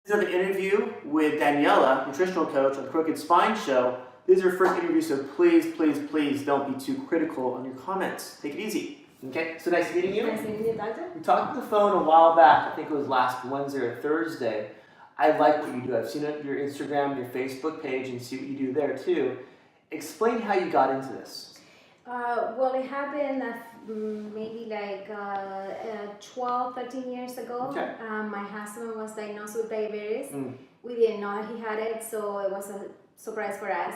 This is an interview with Daniela, nutritional coach on the Crooked Spine Show. This is her first interview, so please don't be too critical on your comments. Take it easy. Okay? So nice meeting you. Nice meeting you, doctor. We talked on the phone a while back. I think it was last Wednesday or Thursday. I like what you do. I've seen it on your Instagram, your Facebook page, and see what you do there too. Explain how you got into this. Well, it happened maybe like 12, 13 years ago. Okay. My husband was diagnosed with diabetes. We didn't know he had it, so it was a surprise for us.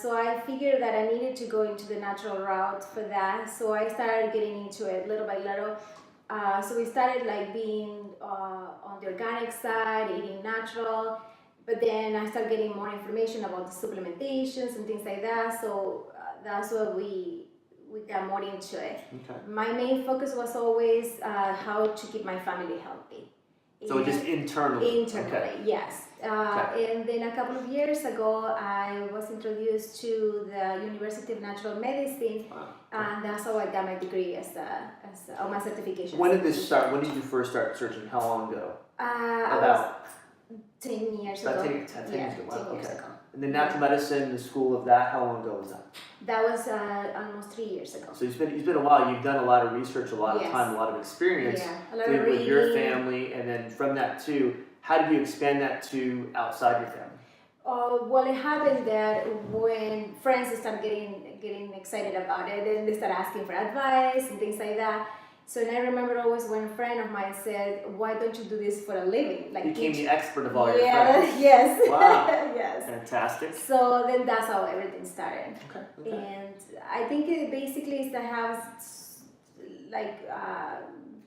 So I figured that I needed to go into the natural route for that. So I started getting into it little by little. So we started like being on the organic side, eating natural. But then I started getting more information about the supplementations and things like that. So that's what we got more into it. Okay. My main focus was always how to keep my family healthy. So just internally? Internally, yes. And then a couple of years ago, I was introduced to the University of Natural Medicine, and that's how I got my degree as my certification. When did this start? When did you first start searching? How long ago? About 10 years ago. About 10 years ago. 10 years ago. And then natural medicine, the school of that, how long ago was that? That was almost 3 years ago. So it's been a while. You've done a lot of research, a lot of time, a lot of experience with your family, and then from that too, how did you expand that to outside your family? Well, it happened that when friends started getting excited about it, and they started asking for advice and things like that. So I remember always when a friend of mine said, "Why don't you do this for a living?" Like you became the expert of all your friends. Yes. Wow. Yes. Fantastic. So then that's how everything started. Okay. And I think it basically is to have like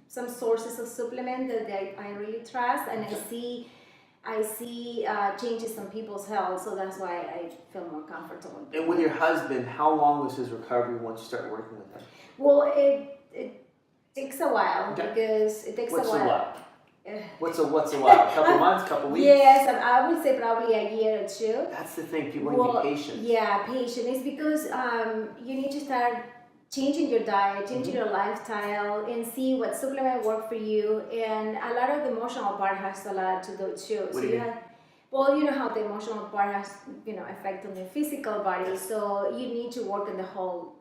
some sources of supplement that I really trust, and I see changes in people's health, so that's why I feel more comfortable. And with your husband, how long was his recovery once you started working with him? Well, it takes a while because it takes a while. What's a while? A couple months, couple weeks? Yes, I would say probably a year or two. That's the thing, people need to be patient. Yeah, patient. It's because you need to start changing your diet, changing your lifestyle, and see what supplement work for you. And a lot of the emotional part has a lot to do too. What do you mean? Well, you know how the emotional part has, effect on the physical body. So you need to work in the whole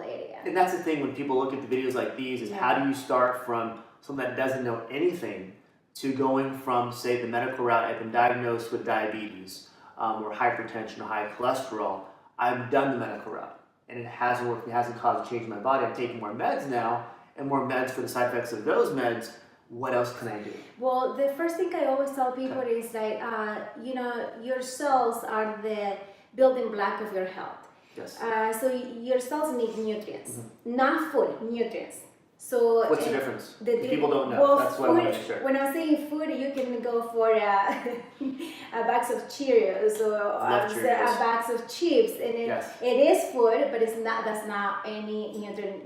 area. And that's the thing when people look at the videos like these is how do you start from someone that doesn't know anything to going from, say, the medical route. I've been diagnosed with diabetes or hypertension or high cholesterol. I've done the medical route and it hasn't worked. It hasn't caused a change in my body. I'm taking more meds now and more meds for the side effects of those meds. What else can I do? Well, the first thing I always tell people is like, your cells are the building block of your health. Yes. So your cells need nutrients, not food, nutrients. So what's the difference? People don't know. Well, that's what I want to make sure. When I'm saying food, you can go for a box of Cheerios or a box of chips, and it is food, but it's not. That's not any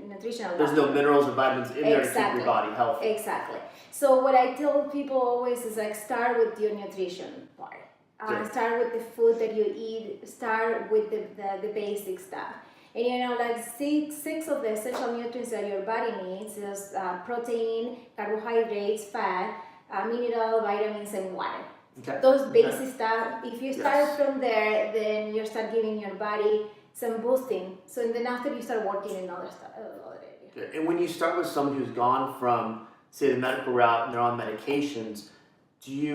nutritional. There's no minerals or vitamins in there to keep your body healthy. Exactly. So what I tell people always is like start with your nutrition part. Start with the food that you eat. Start with the basic stuff. And like six of the essential nutrients that your body needs is protein, carbohydrates, fat, mineral, vitamins, and water. Okay. Those basic stuff. If you start from there, then you start giving your body some boosting. So then after you start working in other stuff, other areas. Good. And when you start with someone who's gone from, say, the medical route and they're on medications,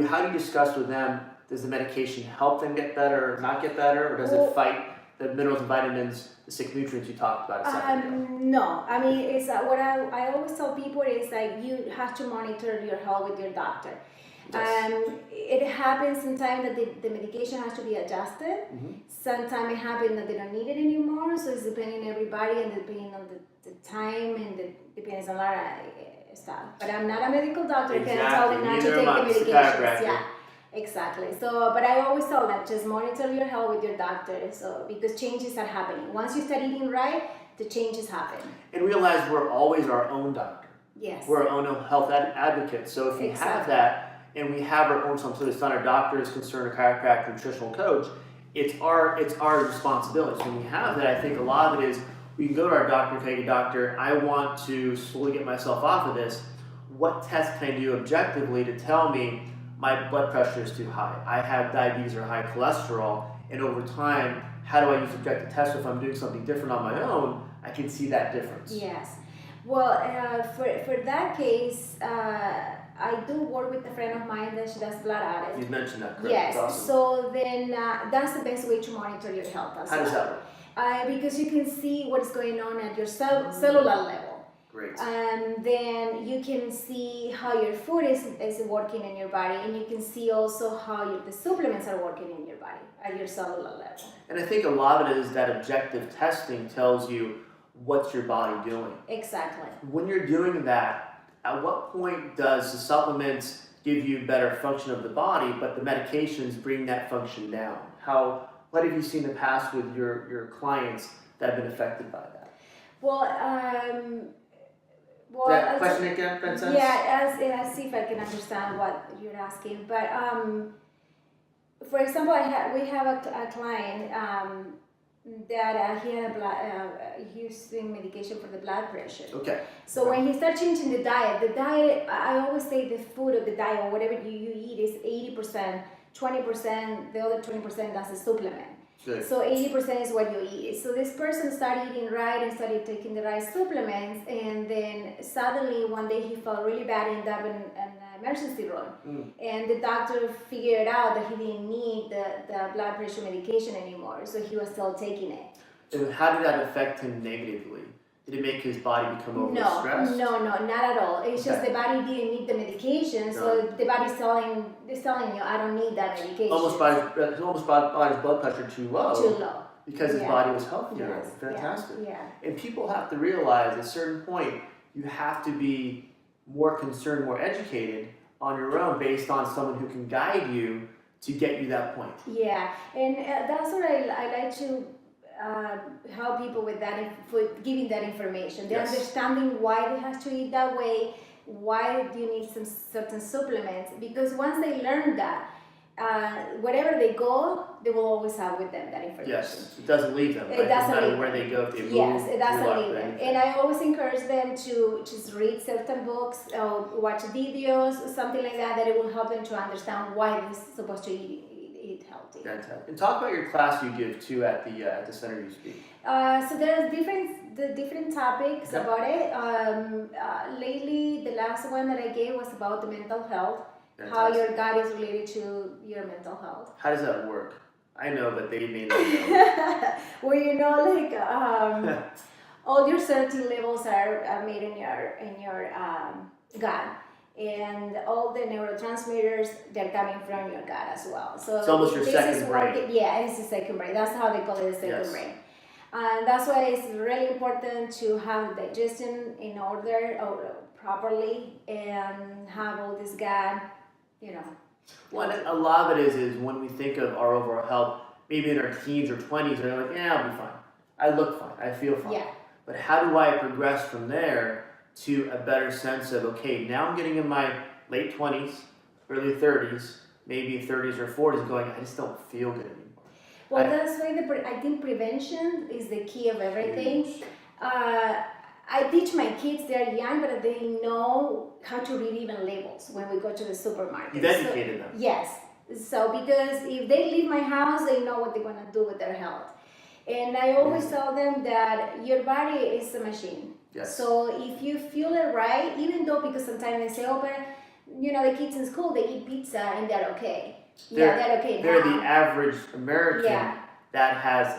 how do you discuss with them? Does the medication help them get better or not get better, or does it fight the minerals and vitamins, the sick nutrients you talked about a second ago? No, I mean, it's what I always tell people is like you have to monitor your health with your doctor. Yes. It happens sometimes that the medication has to be adjusted. Sometimes it happens that they don't need it anymore. So it's depending on everybody and depending on the time and depends on a lot of stuff. But I'm not a medical doctor. I can't tell them not to take the medications. Yeah. Exactly. So, but I always tell them just monitor your health with your doctor. So, because changes are happening. Once you start eating right, the changes happen. And realize we're always our own doctor. Yes. We're our own health advocate. So if we have that, and we have our own, so it's not our doctor's concern, a chiropractor, nutritional coach. It's our responsibility. So when we have that, I think a lot of it is we can go to our doctor and say, hey, doctor, I want to slowly get myself off of this. What test can I do objectively to tell me my blood pressure is too high, I have diabetes or high cholesterol, and over time, how do I use objective tests? If I'm doing something different on my own, I can see that difference. Yes. Well, for that case, I do work with a friend of mine that she does blood audit. You mentioned that, correct? Yes. Awesome. So then that's the best way to monitor your health as How well. does that work? Because you can see what's going on at your cellular level. Great. Then you can see how your food is working in your body, and you can see also how the supplements are working in your body at your cellular level. And I think a lot of it is that objective testing tells you what's your body doing. Exactly. When you're doing that, at what point does the supplements give you better function of the body, but the medications bring that function down? What have you seen in the past with your clients that have been affected by that? That question again, Princess? Yeah, I'll see if I can understand what you're asking. But for example, we have a client that he had using medication for the blood pressure. Okay. So when he starts changing the diet, I always say the food or the diet or whatever you eat is 80%, 20%, the other 20% that's a supplement. Good. So 80% is what you eat. So this person started eating right and started taking the right supplements, and then suddenly one day he felt really bad and ended up in an emergency room. And the doctor figured out that he didn't need the blood pressure medication anymore, so he was still taking it. And how did that affect him negatively? Did it make his body become overstressed? No, not at all. It's just the body didn't need the medication, so the body's telling you, I don't need that medication. Almost brought his blood pressure too low. Because his body was healthier. Yes. Fantastic. Yeah. And people have to realize at a certain point, you have to be more concerned, more educated on your own based on someone who can guide you to get you that point. Yeah, and that's what I like to help people with that, giving that information. They're understanding why they have to eat that way, why do you need some certain supplements, because once they learn that, wherever they go, they will always have with them that information. Yes, it doesn't leave them. Right? It doesn't no matter leave where them. they go, if they move. Yes, it doesn't leave them. Anything. And I always encourage them to just read certain books or watch videos, something like that, that it will help them to understand why they're supposed to eat healthy. Fantastic. And talk about your class you give too at the center you speak. So there's different topics about it. Lately, the last one that I gave was about the mental health. Fantastic. How your gut is related to your mental health. How does that work? I know, but they may not know. Well, all your certain levels are made in your gut, and all the neurotransmitters, they're coming from your gut as well. So it's almost your second brain. Yeah, it's the second brain. That's how they call it, the second brain. And that's why it's really important to have digestion in order or properly and have all this gut, Well, and a lot of it is when we think of our overall health, maybe in our teens or 20s, they're like, yeah, I'll be fine. I look fine. I feel fine. Yeah. But how do I progress from there to a better sense of, okay, now I'm getting in my late 20s, early 30s, maybe 30s or 40s, going, I just don't feel good anymore. Well, that's why I think prevention is the key of everything. I teach my kids, they're young, but they know how to read even labels when we go to the supermarket. You've educated them. Yes. So, because if they leave my house, they know what they're going to do with their health. And I always tell them that your body is a machine. Yes. So, if you feel it right, even though, because sometimes they say, oh, but, the kids in school, they eat pizza and they're okay. They're okay. They're the average American that has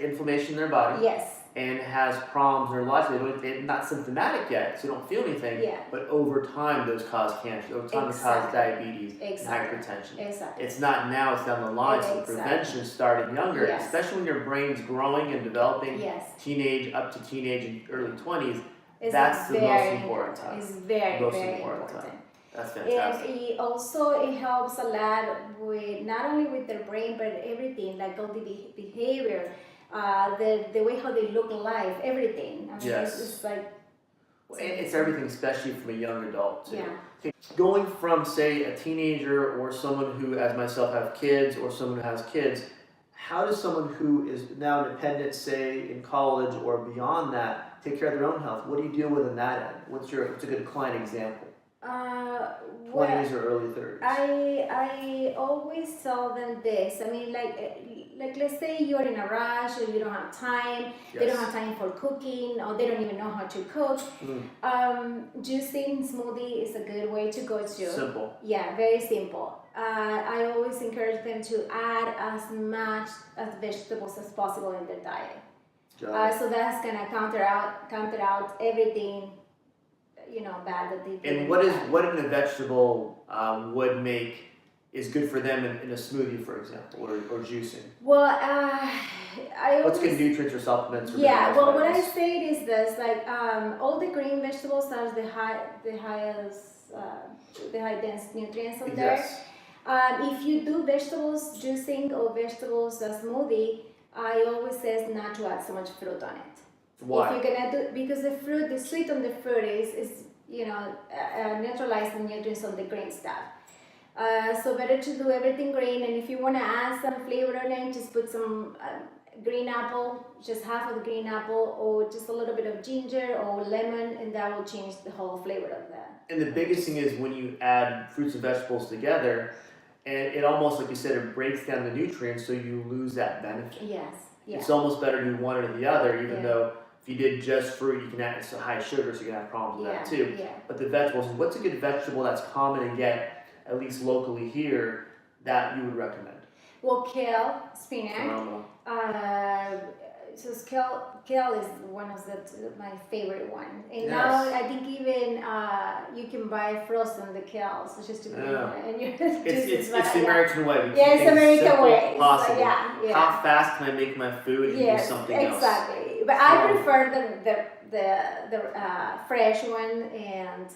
inflammation in their body. Yes. And has problems in their lives. They're not symptomatic yet, so they don't feel anything. Yeah. But over time, those cause cancer. Over time, they cause diabetes and hypertension. Exactly. It's not now, it's down the line. So prevention starting younger, especially when your brain's growing and developing, teenage up to teenage and early 20s. That's the most important time. It's very important. That's fantastic. And it helps a lot with not only with their brain, but everything, like all the behavior. The way how they look in life, everything. I mean, it's like... It's everything, especially from a young adult, too. Yeah. Okay. Going from, say, a teenager or someone who, as myself, have kids or someone who has kids, how does someone who is now independent, say, in college or beyond that, take care of their own health? What do you deal with in that end? What's a good client example? Well, 20s or early 30s? I always tell them this. I mean, like let's say you're in a rush or you don't have time. They don't have time for cooking or they don't even know how to cook. Juicing smoothie is a good way to go to. Simple. Yeah, very simple. I always encourage them to add as much as vegetables as possible in their diet. So that's gonna counter out everything, bad that they do. And what in a vegetable would make is good for them in a smoothie, for example, or juicing? Well, What's good nutrients or supplements? Or yeah. Well, what I say is this: like all the green vegetables have the high dense nutrients in there. Yes. If you do vegetables juicing or vegetables smoothie, I always say not to add so much fruit on it. Why? If you're gonna because the sweet on the fruit is neutralize the nutrients on the green stuff. So better to do everything green, and if you want to add some flavor on it, just put some green apple, just half of the green apple, or just a little bit of ginger or lemon, and that will change the whole flavor of that. And the biggest thing is when you add fruits and vegetables together, and it almost, like you said, it breaks down the nutrients, so you lose that benefit. Yes. Yeah. It's almost better to do one or the other, even though if you did just fruit, you can add so high sugar, so you can have problems with that too. Yeah. But the vegetables, what's a good vegetable that's common to get, at least locally here, that you would recommend? Well, kale, spinach. Phenomenal. So kale is one of my favorite one, and Yes. now I think even you can buy frozen the kale, so just to put in your It's the American way. Yeah, it's the American way. Possible. Yeah. How fast can I make my food and do something else? Exactly. But I prefer the fresh one and.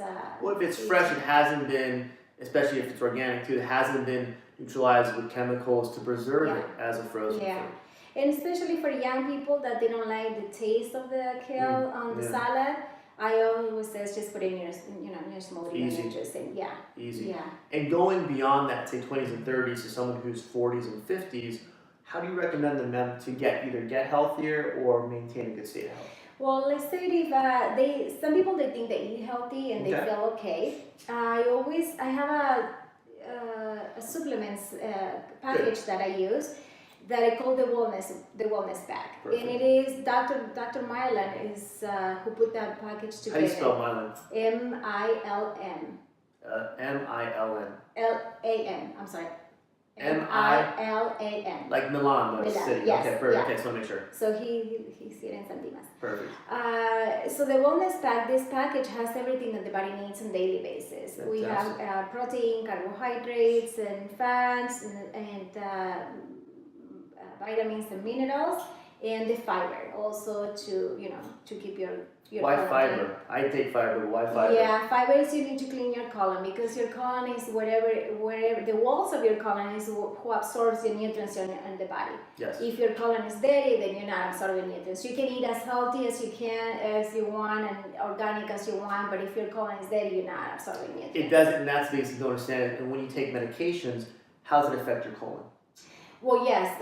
Well, if it's fresh, it hasn't been, especially if it's organic too, it hasn't been neutralized with chemicals to preserve it as a frozen food. And especially for young people that they don't like the taste of the kale on the salad, I always say just put it in your smoothie. Easy. Easy. Yeah. And going beyond that, say 20s and 30s, to someone who's 40s and 50s, how do you recommend them to either get healthier or maintain a good state of health? Well, let's say if some people they think they eat healthy and they feel okay. I have a supplements package that I use that I call the wellness pack. Perfect. And it is Dr. Mylan is who put that package together. How do you spell Mylan? M-I-L-N. M-I-L-N. L-A-N. I'm sorry. M-I-L-A-N. Like Milan, the city. Yes, okay, perfect. Okay, so make sure. So he's here in San Dimas. Perfect. So the wellness pack, this package has everything that the body needs on a daily basis. Fantastic. We have protein, carbohydrates, and fats, and vitamins and minerals, and the fiber also to keep your Why colon fiber? clean. I take fiber, but why fiber? Yeah, fiber is you need to clean your colon because your colon is wherever the walls of your colon is who absorbs the nutrients in the body. Yes. If your colon is dirty, then you're not absorbing nutrients. You can eat as healthy as you want, and organic as you want, but if your colon is dirty, you're not absorbing nutrients. It doesn't, and that's the thing to understand. And when you take medications, how does it affect your colon? Well, yes,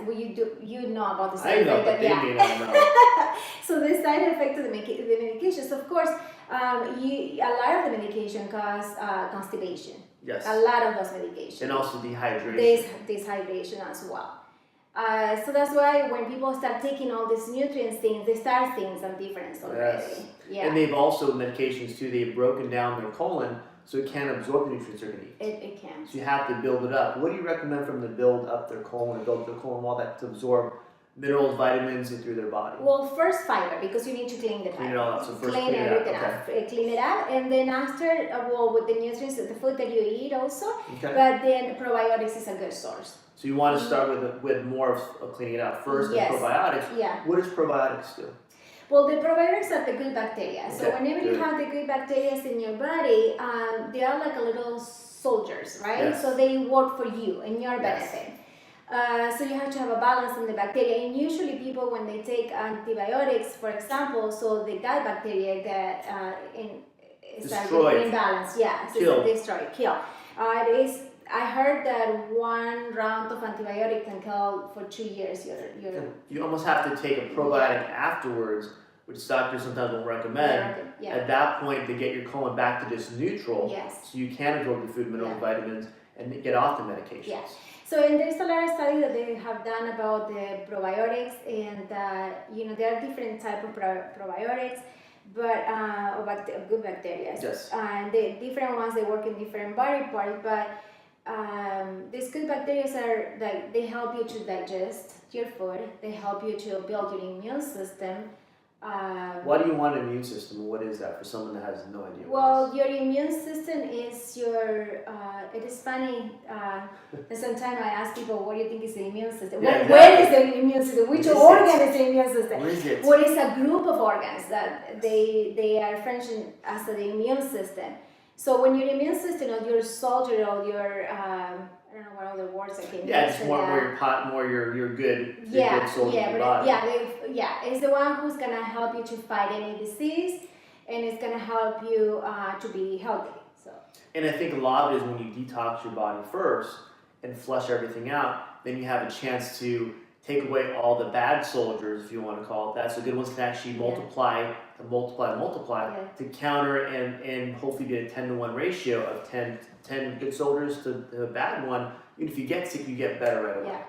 you know about the I side know, effect. but they may not know. So the side effect of the medications, of course, a lot of the medication cause constipation. Yes. A lot of those medications. And also dehydration. There's dehydration as well. So that's why when people start taking all these nutrients things, they start seeing some difference already. Yes. Yeah. And they've also, medications too, they've broken down their colon so it can't absorb the nutrients they're going to eat. It can. So you have to build it up. What do you recommend from them to build up their colon, all that to absorb minerals, vitamins through their body? Well, first fiber, because you need to clean the fiber. Clean it all out. So first clean everything out. up. Clean it up, and then after, with the nutrients of the food that you eat also. Okay. But then probiotics is a good source. So you want to start with more of cleaning it out first, and probiotics. Yeah. What does probiotics do? Well, the probiotics are the good bacteria. So Okay, whenever you have the good bacteria in your body, they are like a little soldiers, right? Yes. So they work for you and your benefit. So you have to have a balance in the bacteria. And usually people, when they take antibiotics, for example, so the gut bacteria get destroyed. in balance. Yeah, so Kill. Kill. I heard that one round of antibiotic can kill for 2 years. You almost have to take a probiotic afterwards which doctors sometimes will recommend. Yeah. At that point, they get your colon back to just neutral, Yes. so you can absorb the food, mineral, vitamins, and get off the medications. Yeah. So, and there's a lot of studies that they have done about the probiotics, and there are different type of probiotics, but good bacteria. Yes. And the different ones, they work in different body parts, but these good bacteria are like, they help you to digest your food. They help you to build your immune system. Why do you want an immune system? What is that for someone that has no idea? Well, your immune system is your, it is funny, and sometimes I ask people, what do you think is the immune system? Yeah, Where is the immune system? Which organ is the immune system? What is it? What is a group of organs that they are functioning as the immune system. So when your immune system, or your soldier, or your, I don't know what other words I can use. Yeah, just more your good soldier yeah, in your body. It's the one who's gonna help you to fight any disease, and it's gonna help you to be healthy. So. And I think a lot of it is when you detox your body first and flush everything out, then you have a chance to take away all the bad soldiers, if you want to call it that. So good ones can actually multiply to counter and hopefully get a 10-to-1 ratio of 10 good soldiers to the bad one. Even if you get sick, you get better right away. Yeah.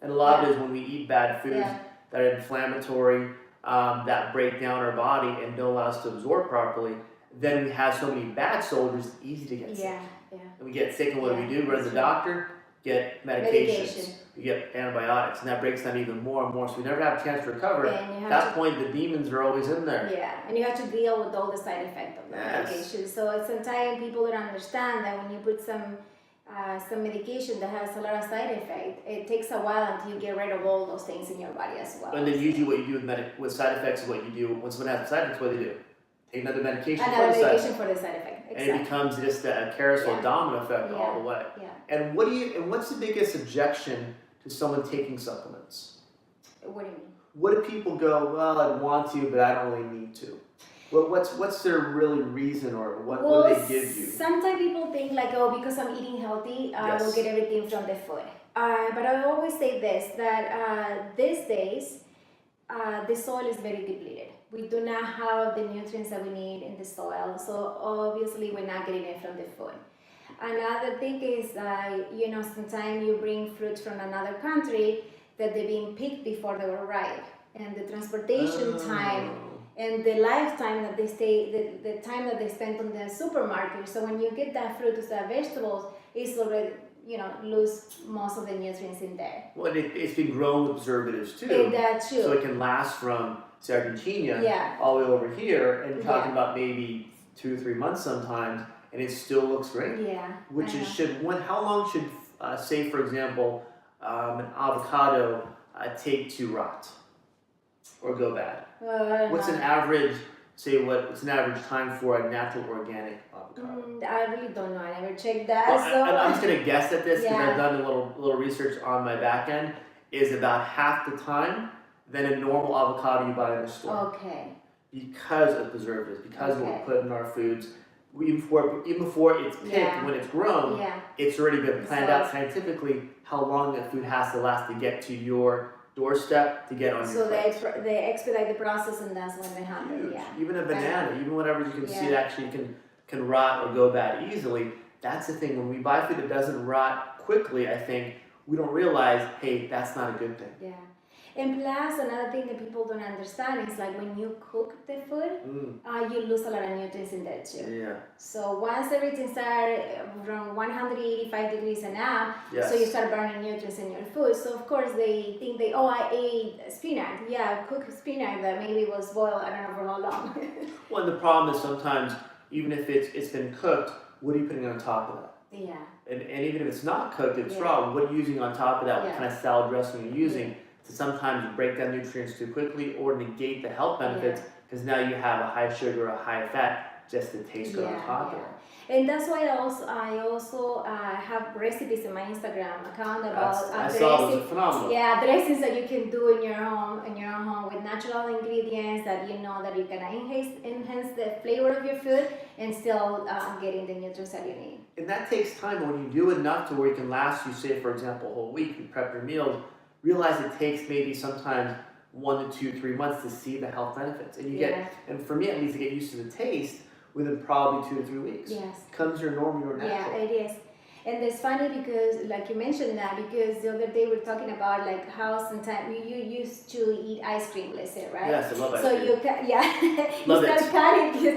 And a lot of it is when we eat bad foods that are inflammatory, that break down our body and don't allow us to absorb properly, then we have so many bad soldiers, it's easy to get sick. Yeah. And we get sick, and what do? We go to the doctor, get medications. You get antibiotics, and that breaks down even more and more. So we never have a chance to recover. At that point, the demons are always in there. Yeah, and you have to deal with all the side effects of the medication. So sometimes people don't understand that when you put some medication that has a lot of side effects, it takes a while until you get rid of all those things in your body as well. And then usually what you do with side effects is what you do when someone has side effects. What do they do? Take another medication for the side effect. Exactly. And it becomes just a carousel domino effect all the way. Yeah. And what's the biggest objection to someone taking supplements? What do you mean? What do people go, well, I'd want to, but I don't really need to? What's their really reason, or what do they give you? Sometimes people think like, oh, because I'm eating healthy, I will get everything from the food. But I always say this, that these days, the soil is very depleted. We do not have the nutrients that we need in the soil, so obviously we're not getting it from the food. Another thing is, sometimes you bring fruits from another country that they've been picked before they were ripe, and the transportation time and the lifetime that they stay, the time that they spend on the supermarket. So when you get that fruit or that vegetables, it's already, lose most of the nutrients in there. Well, it's been grown with preservatives too. So it can last from, say, Argentina all the way over here, and you're talking about maybe 2 or 3 months sometimes, and it still looks great. Yeah. How long should, say for example, an avocado take to rot or go bad? What's an average time for a natural organic avocado? I really don't know. I never checked that. Well, I'm just gonna guess at this because I've done a little research on my back end. Is about half the time than a normal avocado you buy in the store. Okay. Because of preservatives, because of what we put in our foods. Even before it's picked, when it's grown, it's already been planned out scientifically how long that food has to last to get to your doorstep, to get on your plate. So they expedite the process, and that's when they handle it. Even a banana, even whatever you can see that actually can rot or go bad easily. That's the thing. When we buy food that doesn't rot quickly, I think we don't realize, hey, that's not a good thing. Yeah. And plus, another thing that people don't understand is like when you cook the food, you lose a lot of nutrients in there too. Yeah. So once everything starts from 185 degrees and up, so you start burning nutrients in your food. So of course they think I ate spinach. Yeah, cooked spinach that maybe was boiled, I don't know for how long. Well, the problem is sometimes, even if it's been cooked, what are you putting on top of that? Yeah. And even if it's not cooked, it's raw, what are you using on top of that? What kind of salad dressing you're using? To sometimes break down nutrients too quickly or negate the health benefits because now you have a high sugar, a high fat, just to taste good on top of it. And that's why I also have recipes in my Instagram account about I saw those are phenomenal. Yeah, dressings that you can do in your own home with natural ingredients that you know that you can enhance the flavor of your food and still getting the nutrients that you need. And that takes time. When you do enough to where it can last you, say for example, a whole week, you prep your meals. Realize it takes maybe sometimes 1 to 2, 3 months to see the health benefits. And you get, and for me at least, to get used to the taste within probably 2 to 3 weeks. Yes. Comes your normal, your natural. Yeah, it is. And it's funny because, like you mentioned that, because the other day we were talking about like how sometimes you used to eat ice cream, let's say, right? Yes, I love ice so cream. you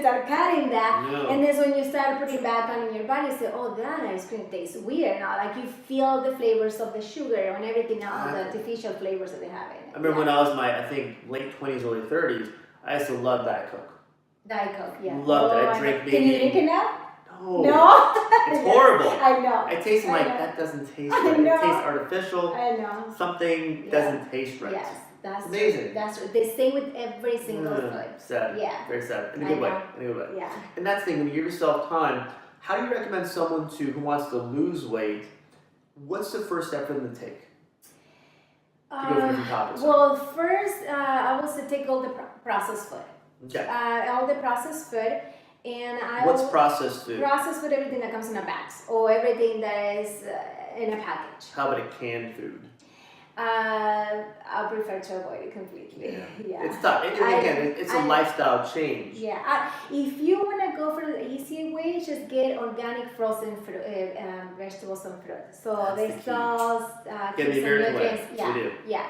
start cutting that, No. and then when you start putting it back on in your body, you say, oh, that ice cream tastes weird now. Like you feel the flavors of the sugar and everything else, the artificial flavors that they have in it. I remember when I was I think late 20s, early 30s, I used to love Diet Coke. Diet Coke, yeah. Loved it. I drank maybe. Can you drink it now? No. It's horrible. I know. I taste like that doesn't taste right. It tastes artificial. I know. Something doesn't taste right. Yes, that's amazing. True. That's true. They stay with every single food. Sad. Yeah. Very sad. In a good way. In a good way. Yeah. And that's the thing, when you give yourself time, how do you recommend someone who wants to lose weight? What's the first step for them to take? To go through different topics. Well, first, I will say take all the processed food. Okay. All the processed food. And what's processed food? Processed food, everything that comes in a box or everything that is in a package. How about a canned food? I prefer to avoid it completely. Yeah. It's tough. It's a lifestyle change. Yeah. If you want to go for the easy way, just get organic frozen fruit, vegetables and fruit. So they sauce, get the American way. Yeah. We do. Yeah.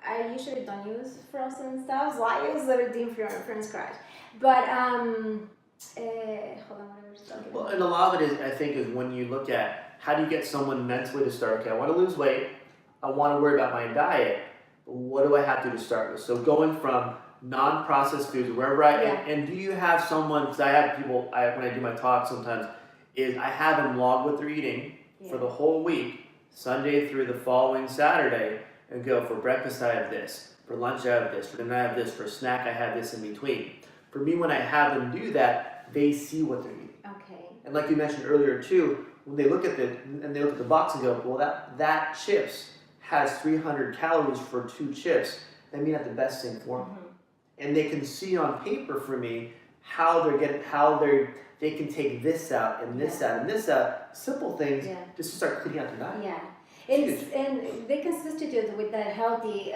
I usually don't use frozen stuff, so I use everything from scratch. But hold on, what I was talking about. Well, and a lot of it is, I think, is when you look at how do you get someone mentally to start. Okay, I want to lose weight. I want to worry about my diet. But what do I have to start with? So going from non-processed foods, wherever and do you have someone? Because I have people. When I do my talk, sometimes is I have them log what they're eating for the whole week, Sunday through the following Saturday, and go for breakfast I have this, for lunch I have this, for dinner I have this, for snack I have this in between. For me, when I have them do that, they see what they're eating. Okay. And like you mentioned earlier too, when they look at the box and go, well, that chips has 300 calories for 2 chips. That may not the best thing for them. And they can see on paper for me how they can take this out and this out and this out. Simple things just to start cleaning out their diet. Yeah. And they can substitute with the healthy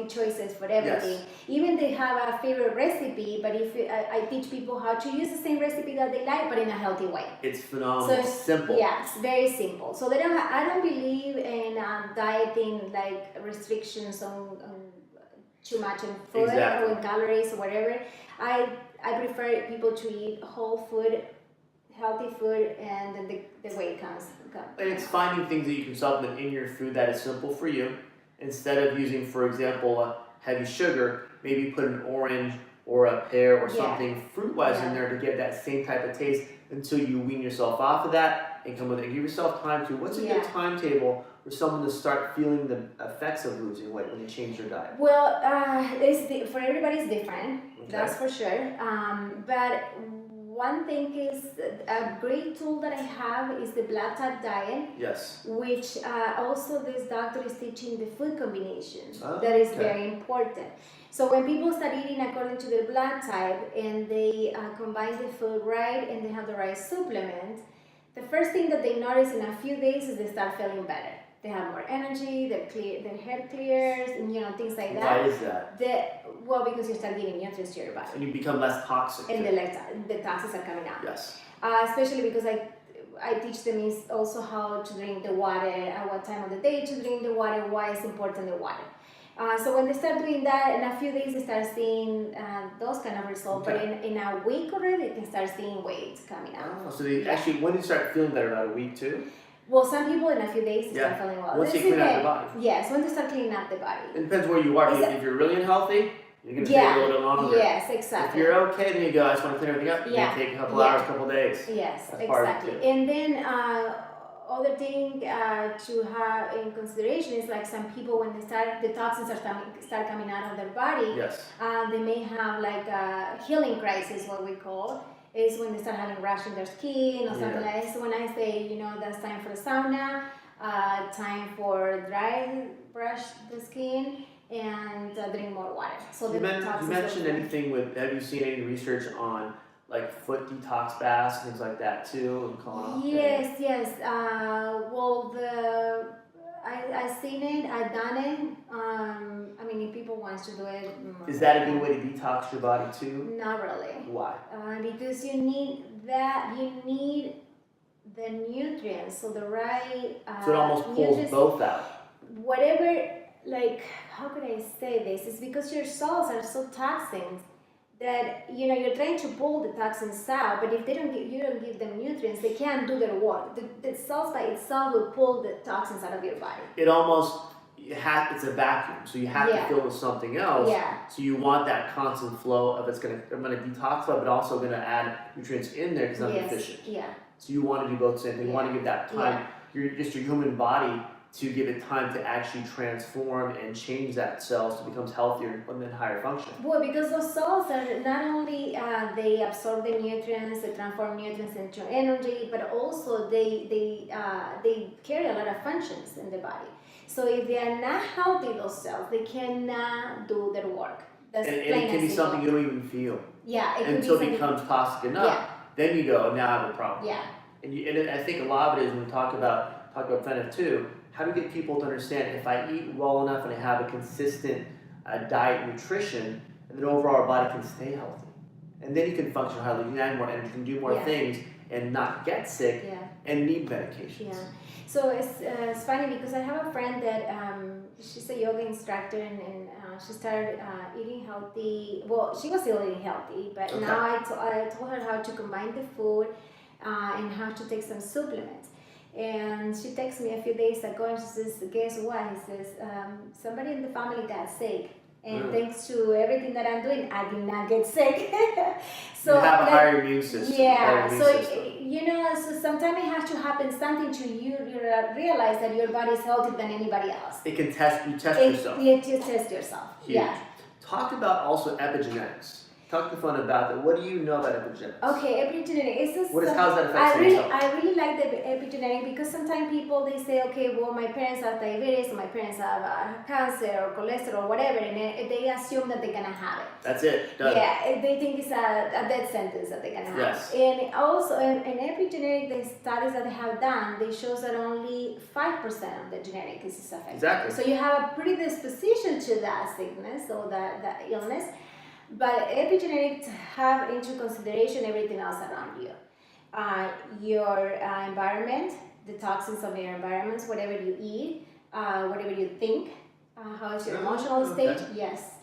choices for everything. Yes. Even they have a favorite recipe, but if I teach people how to use the same recipe that they like, but in a healthy way. It's phenomenal. So simple. Yes, very simple. So I don't believe in dieting like restrictions on too much in food or in calories or whatever. I prefer people to eat whole food, healthy food, and then the way it comes. And it's finding things that you can supplement in your food that is simple for you. Instead of using, for example, heavy sugar, maybe put an orange or a pear or something fruit-wise in there to get that same type of taste until you wean yourself off of that and come with it. Give yourself time to. What's a good timetable for someone to start feeling the effects of losing weight when they change their diet? Well, for everybody it's different. That's for sure. But one thing is a great tool that I have is the blood type diet. Yes. Which also this doctor is teaching the food combination. That is very important. So when people start eating according to their blood type and they combine the food right and they have the right supplement, the first thing that they notice in a few days is they start feeling better. They have more energy, their hair clears, and things like that. Why is that? Well, because you start getting nutrients to your body. And you become less toxic. And the toxins are coming out. Yes. Especially because I teach them is also how to drink the water, at what time of the day to drink the water, why it's important the water. So when they start doing that, in a few days they start seeing those kind of results. But in a week already, they can start seeing weight coming out. Oh, so they actually, when do you start feeling better? About a week too? Well, some people in a few days start feeling well. Once you clean up the body. Yes, when they start cleaning up the body. It depends where you are. If you're really unhealthy, you're going to take a little bit longer. Yes, exactly. If you're okay, then you go, I just want to clean everything up. You can take a couple hours, a couple days. Yes, That's exactly. And then other thing to have in consideration is like some people when the toxins start coming out of their body, they may have like a healing crisis, what we call, is when they start having rash in their skin or something like that. So when I say, that's time for the sauna, time for brush the skin, and drink more water. So you mentioned anything have you seen any research on like foot detox baths, things like that too? Yes. Well, I've seen it, I've done it. people want to do it. Is that a good way to detox your body too? Not really. Why? Because you need the nutrients, so the right So it almost pulls nutrients, both out. whatever, like, how could I say this? It's because your cells are so toxins that, you know, you're trying to pull the toxins out, but if you don't give them nutrients, they can't do their work. The cells by itself will pull the toxins out of your body. It almost, it's a vacuum, so you have to fill with something else. Yeah. So you want that constant flow of I'm gonna detoxify, but also gonna add nutrients in there because I'm deficient. Yeah. So you want to do both same thing. You want to give that time, your human body, to give it time to actually transform and change that cells to become healthier and then higher function. Well, because those cells are not only they absorb the nutrients, they transform nutrients into energy, but also they carry a lot of functions in the body. So if they are not healthy, those cells, they cannot do their work. And it can be something you don't even feel. Yeah, it until it becomes toxic enough. Yeah. Then you go, now I have a problem. Yeah. And I think a lot of it is when we talk about FNF too. How do we get people to understand if I eat well enough and I have a consistent diet and nutrition, and then overall our body can stay healthy, and then you can function highly, you can add more energy, you can do more things, and not get sick and need medications. Yeah. So it's funny because I have a friend that she's a yoga instructor and she started eating healthy. Well, she was still eating healthy, but now I told her how to combine the food and how to take some supplements. And she texted me a few days ago and she says, guess what? He says, somebody in the family got sick. And thanks to everything that I'm doing, I did not get sick. So you have a higher immune system. Yeah, you know, so sometimes it has to happen something to you. You realize that your body is healthier than anybody else. It can test yourself. You test yourself. Huge. Yeah. Talk about also epigenetics. Talk to fun about that. What do you know about epigenetics? Okay, epigenetic. How's that affect I really like the epigenetic because sometimes people they say, okay, well my parents have diabetes, or my parents have cancer or cholesterol or whatever, and they assume that they're gonna have it. That's it. Done. Yeah, they think it's a death sentence that they're gonna have. Yes. And also in epigenetic, the studies that they have done, they shows that only 5% of the genetic is affected. Exactly. So you have a predisposition to that sickness or that illness. But epigenetics have into consideration everything else around you. Your environment, the toxins of your environments, whatever you eat, whatever you think, how is your emotional state, yes.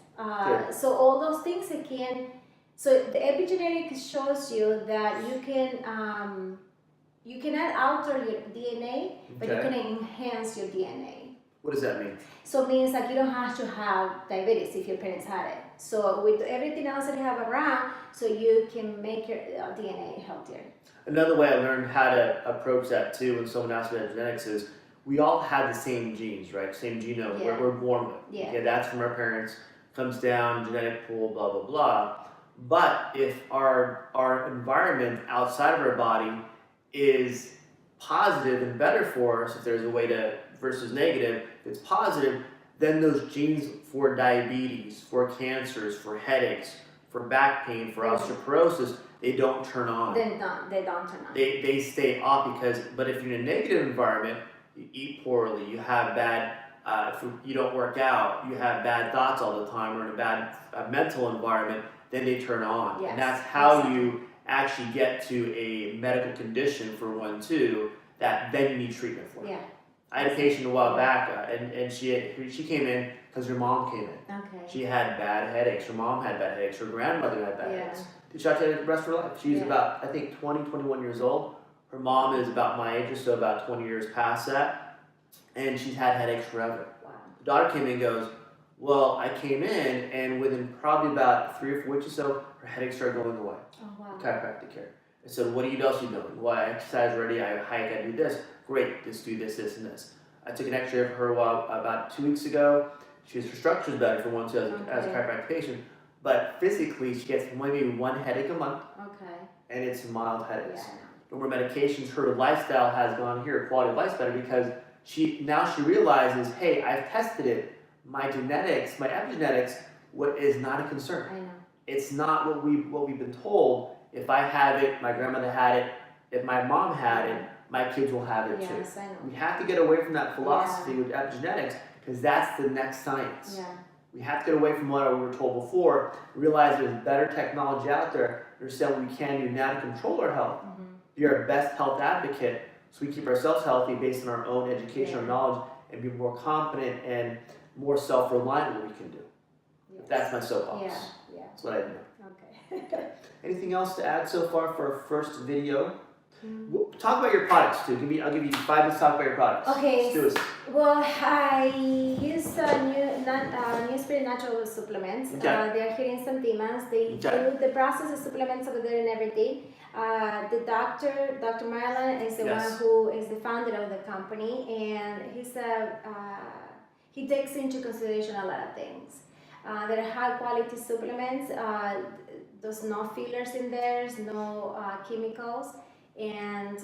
So all those things so the epigenetics shows you that you cannot alter your DNA, but you can enhance your DNA. What does that mean? So it means like you don't have to have diabetes if your parents had it. So with everything else that you have around, so you can make your DNA healthier. Another way I learned how to approach that too when someone asks me about genetics is we all have the same genes, right? Same genome. We're born with. Yeah. Okay, that's from our parents, comes down, genetic pool, blah, blah, blah. But if our environment outside of our body is positive and better for us, if there's a way to versus negative, if it's positive, then those genes for diabetes, for cancers, for headaches, for back pain, for osteoporosis, they don't turn on. They don't turn on. They stay off but if you're in a negative environment, you eat poorly, you have bad, you don't work out, you have bad thoughts all the time, or in a bad mental environment, then they turn on. Yes, and that's how you actually get to a medical condition for one too, that then you need treatment for. Yeah. I had a patient a while back, and she came in because her mom came in. Okay. She had bad headaches. Her mom had bad headaches. Her grandmother had bad headaches. She tried to the rest of her life. She's about, I think, 20, 21 years old. Her mom is about my age, or so about 20 years past that, and she's had headaches forever. Wow. The daughter came in and goes, well, I came in, and within probably about 3 or 4 weeks or so, her headaches started going away. Oh, wow. Chiropractic care. I said, what else are you doing? Well, I exercise already, I hike, I do this. Great, let's do this, this, and this. I took an X-ray of her about 2 weeks ago. Her structure's better for one too as a chiropractic patient, but physically she gets maybe one headache a month. Okay. And it's mild headaches. Yeah, No more medications. Her lifestyle has gone here. Her quality of life's better because she realizes, hey, I've tested it. My genetics, my epigenetics, what is not a concern. I know. It's not what we've been told. If I have it, my grandmother had it. If my mom had it, my kids will have it too. Yes, I know. We have to get away from that philosophy with epigenetics because that's the next science. Yeah. We have to get away from what we were told before, realize there's better technology out there, understand what we can do now to control our health, be our best health advocate, so we keep ourselves healthy based on our own education or knowledge, and be more confident and more self-reliant in what we can do. Yes. That's my soapbox. Yeah. That's what I do. Okay. Anything else to add so far for our first video? Talk about your products too. I'll give you 5 minutes to talk about your products. Okay. Let's do it. Well, I use New Spirit natural supplements. Okay. They are here in St. Dimas. They do the process of supplements over there and everything. The Dr. Marilyn, is the one who is the founder of the company, and he takes into consideration a lot of things. There are high quality supplements. There's no fillers in there, no chemicals. And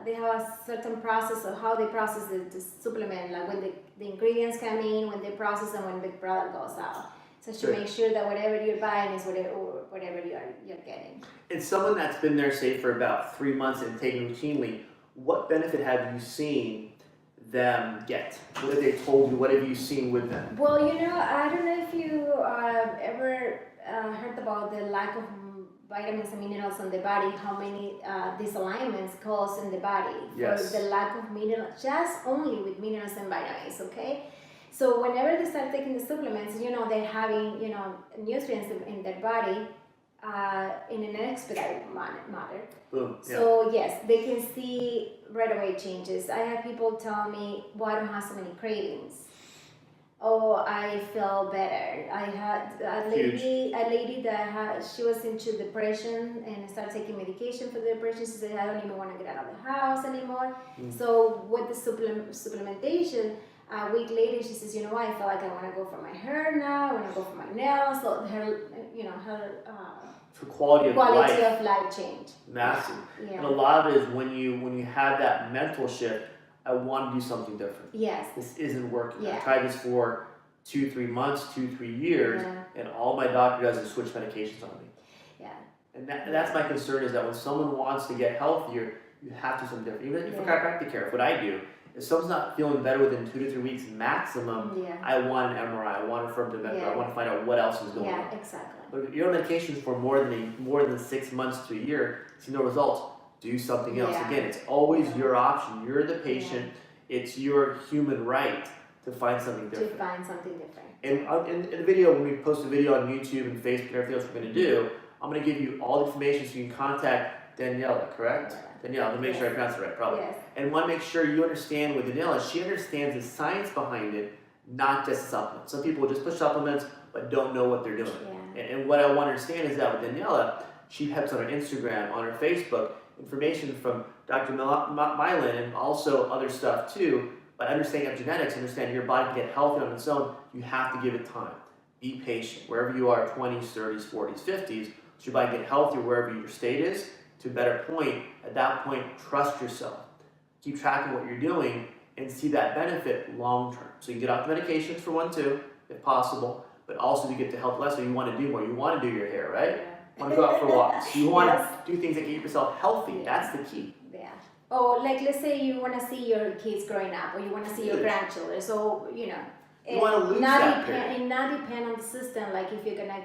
they have a certain process of how they process the supplement, like when the ingredients come in, when they process them, when the product goes out. So to make sure that whatever you're buying is whatever you're getting. And someone that's been there, say, for about 3 months and taken routinely, what benefit have you seen them get? What have they told you? What have you seen with them? Well, I don't know if you ever heard about the lack of vitamins and minerals in the body, how many disalignments cause in the body for the lack of minerals, just only with minerals and vitamins, okay? So whenever they start taking the supplements, they're having, nutrients in their body in an expedited manner. Boom. So yes, they can see right away changes. I have people tell me, well, I don't have so many cravings. Oh, I feel better. I had a lady that she was into depression and started taking medication for the depression. She said, I don't even want to get out of the house anymore. So with the supplementation, a week later, she says, I feel like I want to go for my hair now. I want to go for my nails. So her for quality of life changed. Massive. Yeah. And a lot of it is when you have that mental shift, I want to do something different. Yes. This isn't working. Yeah. I tried this for 2-3 months, 2-3 years, and all my doctor does is switch medications on me. Yeah. And that's my concern, is that when someone wants to get healthier, you have to do something different. Even for chiropractic care, what I do, if someone's not feeling better within 2 to 3 weeks maximum, I want an MRI, I want a firm I want to find out what else is going on. Yeah, exactly. But if you're on medications for more than 6 months to a year, see no results, do something else. Again, it's always your option. You're the patient. It's your human right to find something different. And in the video, when we post a video on YouTube and Facebook and everything else we're going to do, I'm going to give you all the information so you can contact Daniela, correct? Daniela, let me make sure I pronounce it right, probably. Yes. And want to make sure you understand with Daniela, she understands the science behind it, not just supplements. Some people just push supplements but don't know what they're doing. And what I want to understand is that with Daniela, she has on her Instagram, on her Facebook, information from Dr. Mylan and also other stuff too. By understanding epigenetics, understanding your body can get healthy on its own, you have to give it time. Be patient. Wherever you are, 20s, 30s, 40s, 50s, so your body can get healthier wherever your state is. To a better point, at that point, trust yourself. Keep track of what you're doing and see that benefit long term. So you can get off the medications for 1, 2, if possible, but also to get to health less, so you want to do more. You want to do your hair, right? You want to go out for walks. You want to do things that keep yourself healthy. That's the key. Oh, like let's say you want to see your kids growing up, or you want to see your grandchildren. So you want to lose that period. And not depend on the system. Like if you're gonna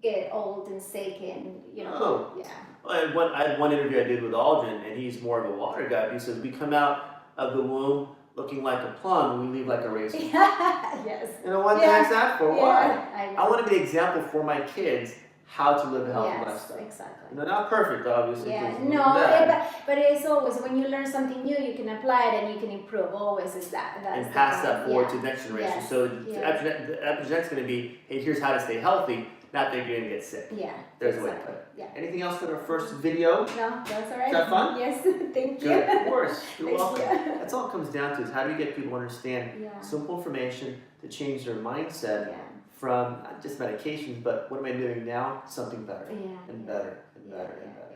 get old and sick, and Well, I had one interview I did with Aldrin, and he's more of a water guy. He says we come out of the womb looking like a plum, and we leave like a raisin. Yes. What the heck's that for? Why? I want to be an example for my kids how to live a healthy lifestyle. Exactly. Not perfect, obviously. But it's always, when you learn something new, you can apply it and you can improve. Always is that. And pass that forward to the next generation. Yes. So the epigenetics going to be, hey, here's how to stay healthy, not that you're going to get sick. Yeah. There's a way to put it. Anything else for our first video? No, that's all right. Is that fun? Yes, thank you. Good, of course. You're welcome. You. That's all it comes down to, is how do you get people to understand simple information to change their mindset from not just medications, but what am I doing now? Something better and better and better and better.